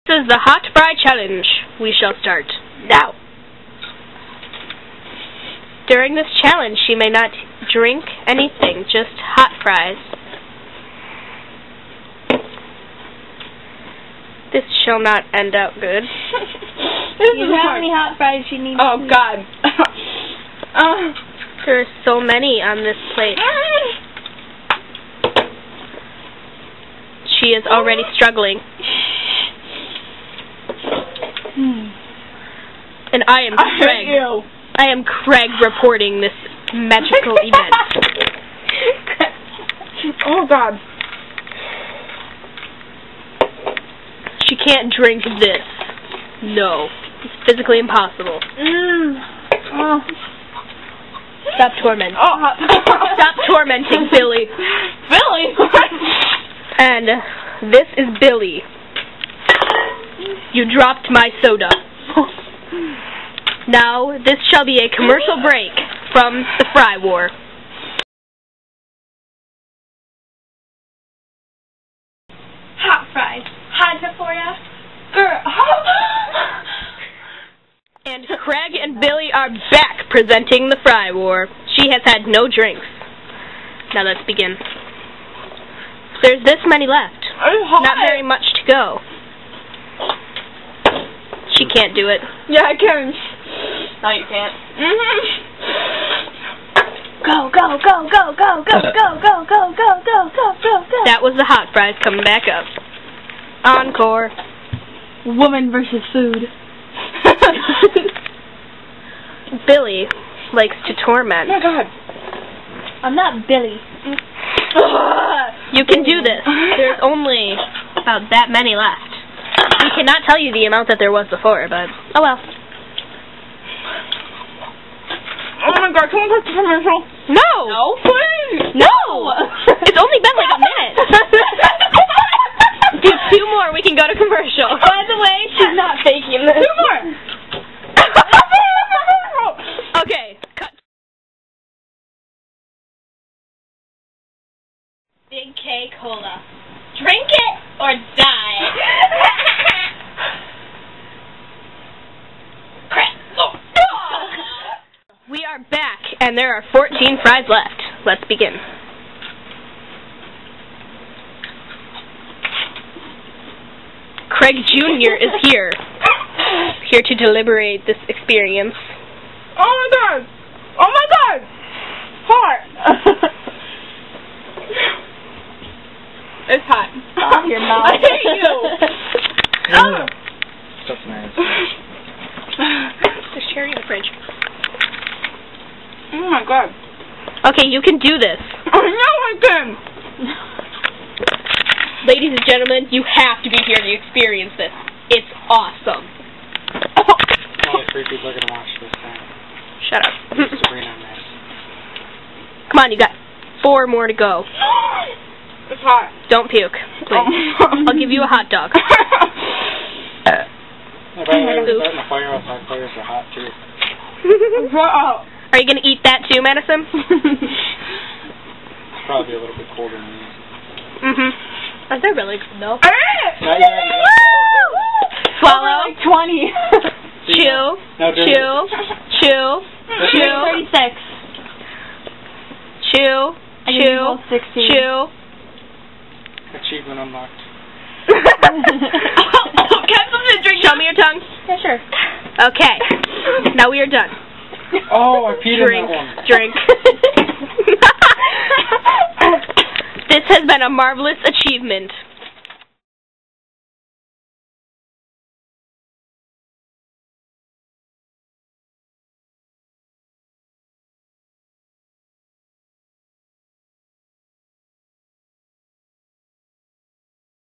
This is the Hot Fry Challenge. We shall start now. During this challenge, she may not drink anything, just hot fries. This shall not end out good. You know how many hot fries she needs? Oh, God. There are so many on this plate. She is already struggling. And I am Craig. I am Craig reporting this magical event. Oh, God. She can't drink this. No. It's physically impossible. Oh. Stop tormenting. Oh. Stop tormenting Billy. Billy? And this is Billy. You dropped my soda. Now, this shall be a commercial break from the Fry War. Hot fries. Hot for ya? And Craig and Billy are back presenting the Fry War. She has had no drinks. Now let's begin. There's this many left. Not very much to go. She can't do it. Yeah, I can. No, you can't. Go, go, go, go, go, go, go, go, go, go, go, go, go, go. That was the hot fries coming back up. Encore. Woman versus food. Billy likes to torment. Oh, my God. I'm not Billy. You can do this. There's only about that many left. We cannot tell you the amount that there was before, but oh well. Oh, my God. Can we go to commercial? No! No, please. No! It's only been like a minute. Do two more, we can go to commercial. By the way, she's not faking this. Two more. Okay, cut. Big K Cola. Drink it or die. We are back, and there are 14 fries left. Let's begin. Craig Jr. is here to deliberate this experience. Oh, my God. Oh, my God. Hot. It's hot. Stop your mouth. I hate you. Oh. That's nice. There's cherry in the fridge. Oh, my God. Okay, you can do this. I know I can. Ladies and gentlemen, you have to be here to experience this. It's awesome. Only 3 people are going to watch this thing. Shut up. Sabrina on this. Come on, you got 4 more to go. It's hot. Don't puke, please. I'll give you a hot dog. Yeah, by the way, we're starting a fire outside. Fires are hot, too. Are you going to eat that too, Madison? It's probably a little bit colder than these. Are they really good, though? Not yet. Swallow. Like 20. Chew. No, Chew. Chew. Chew. 36. Chew. Chew. 16. Chew. Achievement unlocked. Show me your tongue. Yeah, sure. Okay. Now we are done. Oh, I peed in Drink. that one. Drink. This has been a marvelous achievement.